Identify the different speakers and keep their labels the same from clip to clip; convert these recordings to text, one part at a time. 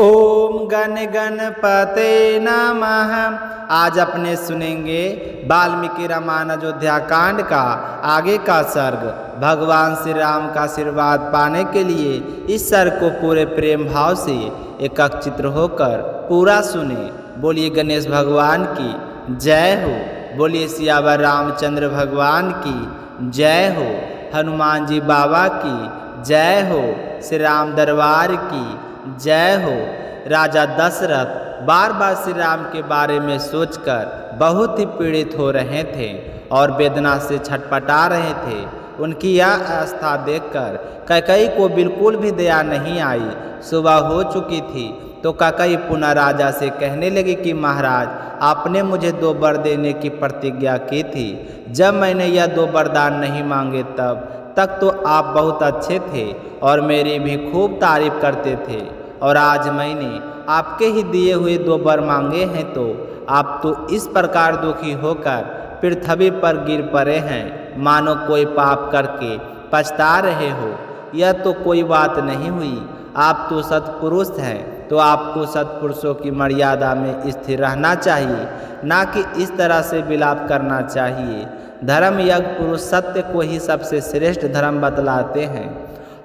Speaker 1: ओम गण गणपते नमः। आज अपने सुनेंगे वाल्मीकि रामायण अयोध्या कांड का आगे का सर्ग। भगवान श्री राम का आशीर्वाद पाने के लिए इस सर्ग को पूरे प्रेम भाव से एकत्रित होकर पूरा सुने। बोलिए गणेश भगवान की जय हो। बोलिए सियावर रामचंद्र भगवान की जय हो। हनुमान जी बाबा की जय हो। श्री राम दरबार की जय हो। राजा दशरथ बार बार श्री राम के बारे में सोचकर बहुत ही पीड़ित हो रहे थे और वेदना से छटपटा रहे थे। उनकी यह अवस्था देखकर कैकेयी को बिल्कुल भी दया नहीं आई। सुबह हो चुकी थी तो कैकेयी पुनः राजा से कहने लगी कि महाराज, आपने मुझे 2 वर देने की प्रतिज्ञा की थी। जब मैंने यह 2 वरदान नहीं मांगे तब तक तो आप बहुत अच्छे थे और मेरी भी खूब तारीफ करते थे, और आज मैंने आपके ही दिए हुए 2 वर मांगे हैं तो आप तो इस प्रकार दुखी होकर पृथ्वी पर गिर पड़े हैं, मानो कोई पाप करके पछता रहे हो। यह तो कोई बात नहीं हुई। आप तो सत्पुरुष हैं, तो आपको सत्पुरुषों की मर्यादा में स्थिर रहना चाहिए, ना कि इस तरह से विलाप करना चाहिए। धर्म यज्ञ पुरुष सत्य को ही सबसे श्रेष्ठ धर्म बतलाते हैं,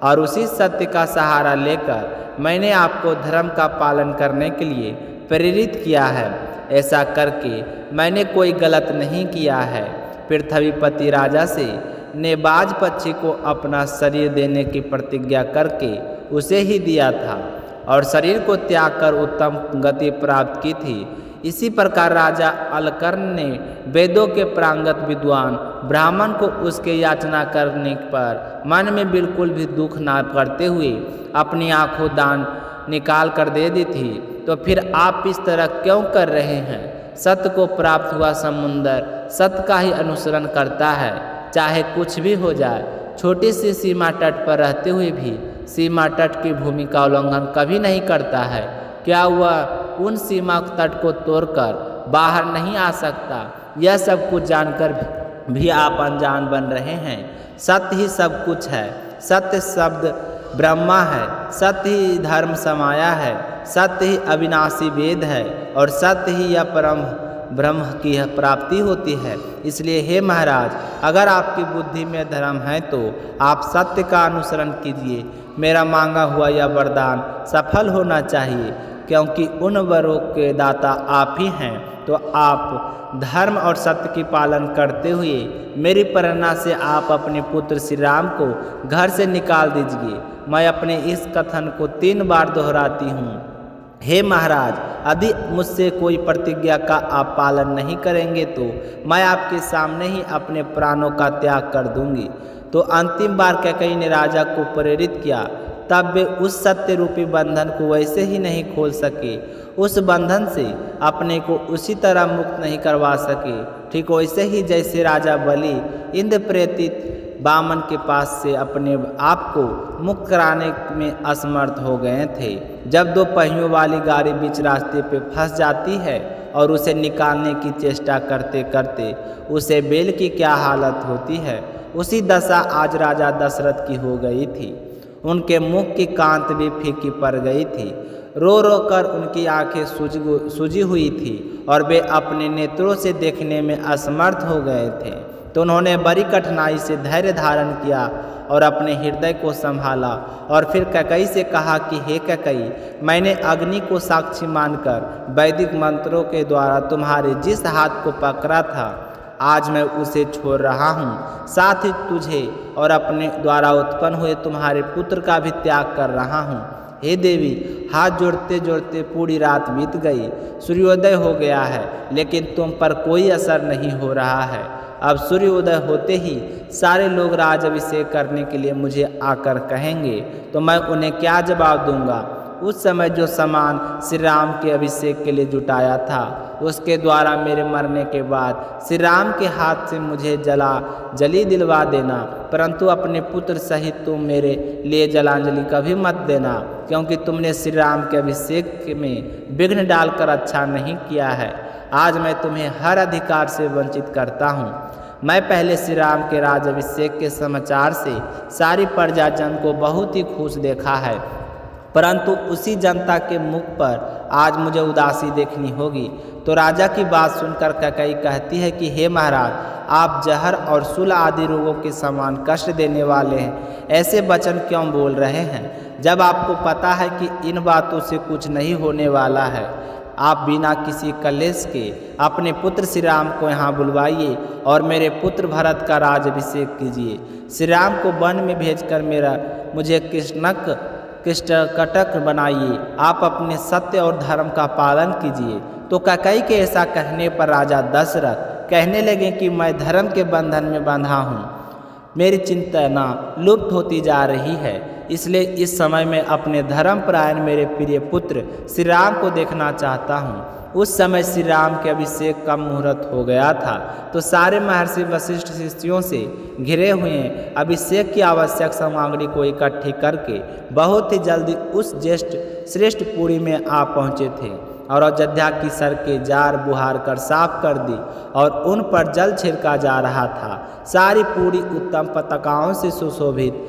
Speaker 1: और उसी सत्य का सहारा लेकर मैंने आपको धर्म का पालन करने के लिए प्रेरित किया है। ऐसा करके मैंने कोई गलत नहीं किया है। पृथ्वीपति राजा से नेबाज पक्षी को अपना शरीर देने की प्रतिज्ञा करके उसे ही दिया था और शरीर को त्याग कर उत्तम गति प्राप्त की थी। इसी प्रकार राजा अलकर्ण ने वेदों के प्रांगत विद्वान ब्राह्मण को उसके याचना करने पर मन में बिल्कुल भी दुख ना करते हुए अपनी आंखों दान निकाल कर दे दी थी। तो फिर आप इस तरह क्यों कर रहे हैं? सत्य को प्राप्त हुआ समुंदर सत्य का ही अनुसरण करता है, चाहे कुछ भी हो जाए। छोटी सी सीमा तट पर रहते हुए भी सीमा तट की भूमि का उल्लंघन कभी नहीं करता है। क्या वह उन सीमा तट को तोड़कर बाहर नहीं आ सकता? यह सब कुछ जानकर भी आप अनजान बन रहे हैं। सत्य ही सब कुछ है। सत्य शब्द ब्रह्मा है, सत्य ही धर्म समाया है, सत्य ही अविनाशी वेद है, और सत्य ही यह परम ब्रह्म की प्राप्ति होती है। इसलिए हे महाराज, अगर आपकी बुद्धि में धर्म है तो आप सत्य का अनुसरण कीजिए। मेरा मांगा हुआ यह वरदान सफल होना चाहिए, क्योंकि उन वरों के दाता आप ही हैं। तो आप धर्म और सत्य की पालन करते हुए मेरी प्रेरणा से आप अपने पुत्र श्री राम को घर से निकाल दीजिए। मैं अपने इस कथन को 3 बार दोहराती हूँ। हे महाराज, यदि मुझसे कोई प्रतिज्ञा का आप पालन नहीं करेंगे तो मैं आपके सामने ही अपने प्राणों का त्याग कर दूंगी। तो अंतिम बार कैकेयी ने राजा को प्रेरित किया, तब वे उस सत्य रूपी बंधन को वैसे ही नहीं खोल सके। उस बंधन से अपने को उसी तरह मुक्त नहीं करवा सके, ठीक वैसे ही जैसे राजा बलि इंद्र प्रेरित वामन के पास से अपने आप को मुक्त कराने में असमर्थ हो गए थे। जब 2 पहियों वाली गाड़ी बीच रास्ते पे फंस जाती है और उसे निकालने की चेष्टा करते करते उसे बैल की क्या हालत होती है, उसी दशा आज राजा दशरथ की हो गई थी। उनके मुख की कांति भी फीकी पड़ गई थी। रो रो कर उनकी आंखें सूजी हुई थी और वे अपने नेत्रों से देखने में असमर्थ हो गए थे। तो उन्होंने बड़ी कठिनाई से धैर्य धारण किया और अपने हृदय को संभाला, और फिर कैकेयी से कहा कि हे कैकेयी, मैंने अग्नि को साक्षी मानकर वैदिक मंत्रों के द्वारा तुम्हारे जिस हाथ को पकड़ा था, आज मैं उसे छोड़ रहा हूँ। साथ ही तुझे और अपने द्वारा उत्पन्न हुए तुम्हारे पुत्र का भी त्याग कर रहा हूँ। हे देवी, हाथ जोड़ते जोड़ते पूरी रात बीत गई। सूर्योदय हो गया है, लेकिन तुम पर कोई असर नहीं हो रहा है। अब सूर्योदय होते ही सारे लोग राज अभिषेक करने के लिए मुझे आकर कहेंगे, तो मैं उन्हें क्या जवाब दूंगा? उस समय जो सामान श्री राम के अभिषेक के लिए जुटाया था, उसके द्वारा मेरे मरने के बाद श्री राम के हाथ से मुझे जली दिलवा देना, परंतु अपने पुत्र सहित तुम मेरे लिए जलांजलि कभी मत देना, क्योंकि तुमने श्री राम के अभिषेक में विघ्न डालकर अच्छा नहीं किया है। आज मैं तुम्हें हर अधिकार से वंचित करता हूँ। मैं पहले श्री राम के राजाभिषेक के समाचार से सारी प्रजाजन को बहुत ही खुश देखा है, परंतु उसी जनता के मुख पर आज मुझे उदासी देखनी होगी। तो राजा की बात सुनकर कैकेयी कहती है कि हे महाराज, आप जहर और शूल आदि रोगों के समान कष्ट देने वाले हैं, ऐसे वचन क्यों बोल रहे हैं, जब आपको पता है कि इन बातों से कुछ नहीं होने वाला है। आप बिना किसी कलेश के अपने पुत्र श्री राम को यहाँ बुलवाइए और मेरे पुत्र भरत का राजाभिषेक कीजिए। श्री राम को वन में भेजकर मुझे कृष्णकटक बनाइए। आप अपने सत्य और धर्म का पालन कीजिए। तो कैकेयी के ऐसा कहने पर राजा दशरथ कहने लगे कि मैं धर्म के बंधन में बंधा हूँ, मेरी चिंतना लुप्त होती जा रही है, इसलिए इस समय मैं अपने धर्मपरायण मेरे प्रिय पुत्र श्री राम को देखना चाहता हूँ। उस समय श्री राम के अभिषेक का मुहूर्त हो गया था। तो सारे महर्षि वशिष्ठ शिष्यों से घिरे हुए अभिषेक की आवश्यक सामग्री को इकट्ठी करके बहुत ही जल्दी उस श्रेष्ठ पुरी में आ पहुँचे थे और अयोध्या की सड़कें जार बुहार कर साफ कर दी और उन पर जल छिड़का जा रहा था। सारी पुरी उत्तम पताकाओं से सुशोभित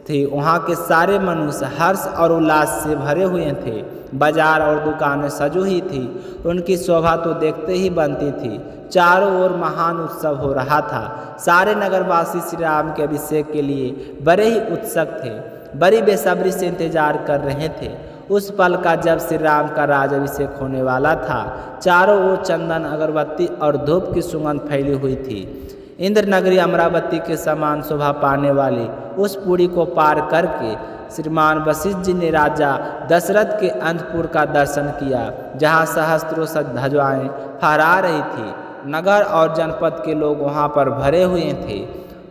Speaker 1: थी। वहाँ के सारे मनुष्य हर्ष और उल्लास से भरे हुए थे। बाजार और दुकानें सजी हुई थी। उनकी शोभा तो देखते ही बनती थी। चारों ओर महान उत्सव हो रहा था। सारे नगरवासी श्री राम के अभिषेक के लिए बड़े ही उत्सुक थे, बड़ी बेसब्री से इंतजार कर रहे थे। उस पल का जब श्री राम का राजाभिषेक होने वाला था, चारों ओर चंदन, अगरबत्ती और धूप की सुगंध फैली हुई थी। इंद्र नगरी अमरावती के समान शोभा पाने वाली उस पुरी को पार करके श्रीमान वशिष्ठ जी ने राजा दशरथ के अंतपुर का दर्शन किया, जहाँ सहस्त्रों ध्वजाएं फहरा रही थी। नगर और जनपद के लोग वहाँ पर भरे हुए थे।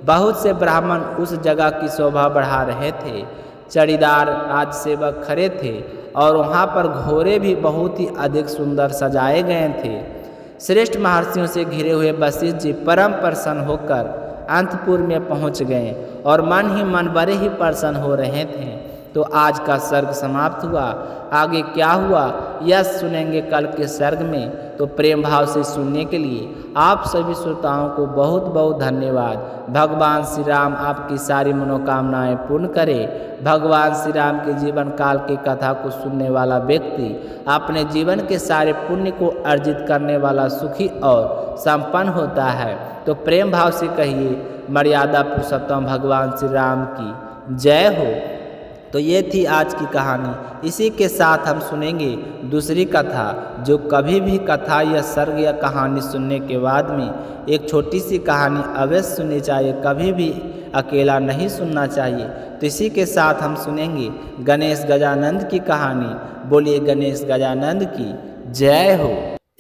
Speaker 1: बहुत से ब्राह्मण उस जगह की शोभा बढ़ा रहे थे। चड़ीदार राजसेवक खड़े थे और वहाँ पर घोड़े भी बहुत ही अधिक सुंदर सजाए गए थे। श्रेष्ठ महर्षियों से घिरे हुए वशिष्ठ जी परम प्रसन्न होकर अंतपुर में पहुँच गए और मन ही मन बड़े ही प्रसन्न हो रहे थे। तो आज का सर्ग समाप्त हुआ। आगे क्या हुआ यह सुनेंगे कल के सर्ग में। तो प्रेम भाव से सुनने के लिए आप सभी श्रोताओं को बहुत बहुत धन्यवाद। भगवान श्री राम आपकी सारी मनोकामनाएं पूर्ण करे। भगवान श्री राम के जीवन काल की कथा को सुनने वाला व्यक्ति अपने जीवन के सारे पुण्य को अर्जित करने वाला सुखी और संपन्न होता है। तो प्रेम भाव से कहिए मर्यादा पुरुषोत्तम भगवान श्री राम की जय हो। तो ये थी आज की कहानी। इसी के साथ हम सुनेंगे दूसरी कथा, जो कभी भी कथा या सर्ग या कहानी सुनने के बाद में एक छोटी सी कहानी अवश्य सुननी चाहिए, कभी भी अकेला नहीं सुनना चाहिए। तो इसी के साथ हम सुनेंगे गणेश गजानंद की कहानी। बोलिए गणेश गजानंद की जय हो।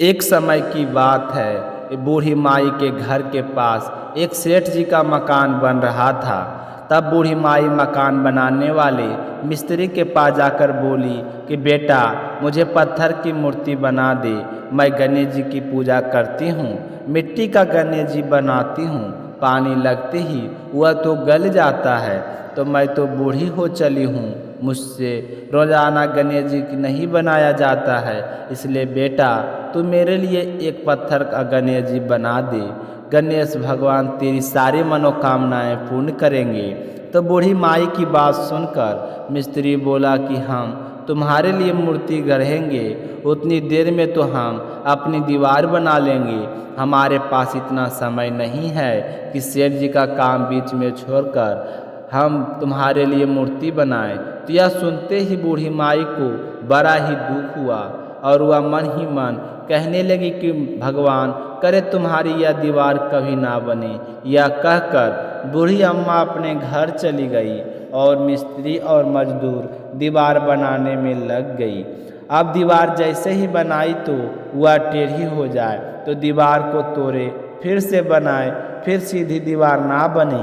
Speaker 1: एक समय की बात है, बूढ़ी माई के घर के पास एक सेठ जी का मकान बन रहा था। तब बूढ़ी माई मकान बनाने वाले मिस्त्री के पास जाकर बोली कि बेटा मुझे पत्थर की मूर्ति बना दे, मैं गणेश जी की पूजा करती हूँ। मिट्टी का गणेश जी बनाती हूँ, पानी लगते ही वह तो गल जाता है। तो मैं तो बूढ़ी हो चली हूँ, मुझसे रोजाना गणेश जी की नहीं बनाया जाता है, इसलिए बेटा तू मेरे लिए एक पत्थर का गणेश जी बना दे। गणेश भगवान तेरी सारी मनोकामनाएं पूर्ण करेंगे। तो बूढ़ी माई की बात सुनकर मिस्त्री बोला कि हम तुम्हारे लिए मूर्ति गढ़ेंगे, उतनी देर में तो हम अपनी दीवार बना लेंगे। हमारे पास इतना समय नहीं है कि सेठ जी का काम बीच में छोड़कर हम तुम्हारे लिए मूर्ति बनाएं। तो यह सुनते ही बूढ़ी माई को बड़ा ही दुख हुआ और वह मन ही मन कहने लगी कि भगवान करे तुम्हारी यह दीवार कभी ना बने। यह कहकर बूढ़ी अम्मा अपने घर चली गई और मिस्त्री और मजदूर दीवार बनाने में लग गई। अब दीवार जैसे ही बनाई तो वह टेढ़ी हो जाए तो दीवार को तोड़े, फिर से बनाए, फिर सीधी दीवार ना बने।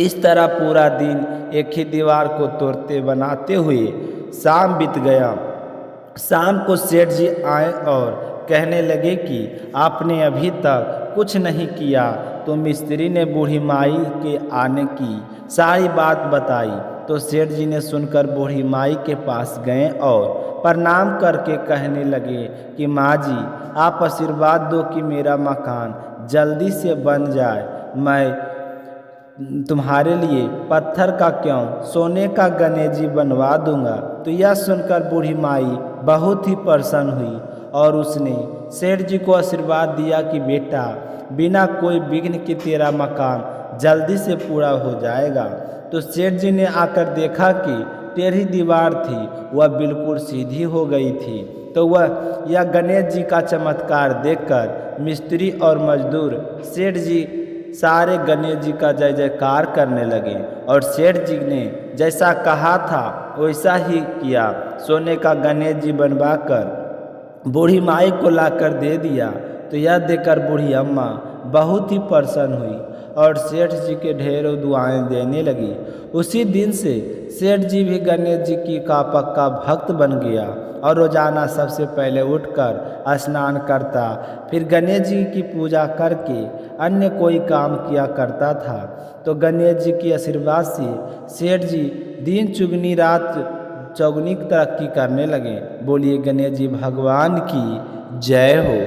Speaker 1: इस तरह पूरा दिन एक ही दीवार को तोड़ते बनाते हुए शाम बीत गया। शाम को सेठ जी आए और कहने लगे कि आपने अभी तक कुछ नहीं किया। तो मिस्त्री ने बूढ़ी माई के आने की सारी बात बताई। तो सेठ जी ने सुनकर बूढ़ी माई के पास गए और प्रणाम करके कहने लगे कि माँ जी आप आशीर्वाद दो कि मेरा मकान जल्दी से बन जाए। मैं तुम्हारे लिए पत्थर का क्यों, सोने का गणेश जी बनवा दूंगा। तो यह सुनकर बूढ़ी माई बहुत ही प्रसन्न हुई और उसने सेठ जी को आशीर्वाद दिया कि बेटा, बिना कोई विघ्न के तेरा मकान जल्दी से पूरा हो जाएगा। तो सेठ जी ने आकर देखा कि टेढ़ी दीवार थी वह बिल्कुल सीधी हो गई थी। तो वह यह गणेश जी का चमत्कार देखकर मिस्त्री और मजदूर सेठ जी सारे गणेश जी का जय जयकार करने लगे और सेठ जी ने जैसा कहा था वैसा ही किया। सोने का गणेश जी बनवाकर बूढ़ी माई को लाकर दे दिया। तो यह देखकर बूढ़ी अम्मा बहुत ही प्रसन्न हुई और सेठ जी के ढेरों दुआएं देने लगी। उसी दिन से सेठ जी भी गणेश जी की का पक्का भक्त बन गया और रोजाना सबसे पहले उठकर स्नान करता, फिर गणेश जी की पूजा करके अन्य कोई काम किया करता था। तो गणेश जी की आशीर्वाद से सेठ जी दिन चुगनी रात चौगुनी तरक्की करने लगे। बोलिए गणेश जी भगवान की जय हो।